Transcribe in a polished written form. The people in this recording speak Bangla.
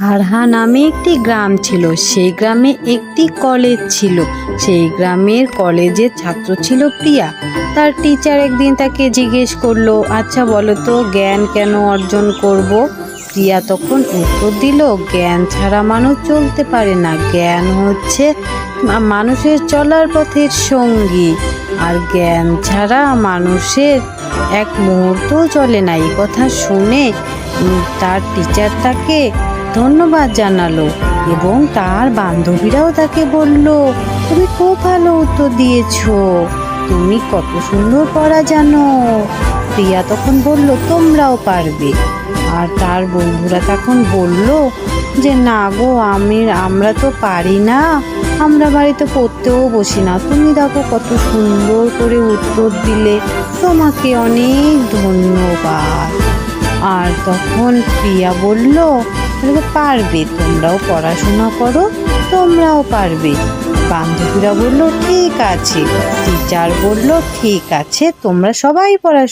হারহা নামে একটি গ্রাম ছিল। সেই গ্রামে একটি কলেজ ছিল। সেই গ্রামের কলেজের ছাত্র ছিল প্রিয়া। তার টিচার একদিন তাকে জিজ্ঞেস করলো, আচ্ছা বলো তো, জ্ঞান কেন অর্জন করব? প্রিয়া তখন উত্তর দিল, জ্ঞান ছাড়া মানুষ চলতে পারে না। জ্ঞান হচ্ছে মানুষের চলার পথের সঙ্গী, আর জ্ঞান ছাড়া মানুষের এক মুহূর্তও চলে না। এই কথা শুনে তার টিচার তাকে ধন্যবাদ জানালো এবং তার বান্ধবীরাও তাকে বলল, তুমি খুব ভালো উত্তর দিয়েছো, তুমি কত সুন্দর পড়া জানো। প্রিয়া তখন বলল, তোমরাও পারবে। আর তার বন্ধুরা তখন বলল যে না গো, আমরা তো পারি না, আমরা বাড়িতে পড়তেও বসি না, তুমি দেখো কত সুন্দর করে উত্তর দিলে, তোমাকে অনেক ধন্যবাদ। আর তখন প্রিয়া বলল, পারবে, তোমরাও পড়াশোনা করো, তোমরাও পারবে। বান্ধবীরা বলল ঠিক আছে। টিচার বলল ঠিক আছে, তোমরা সবাই পড়াশোনা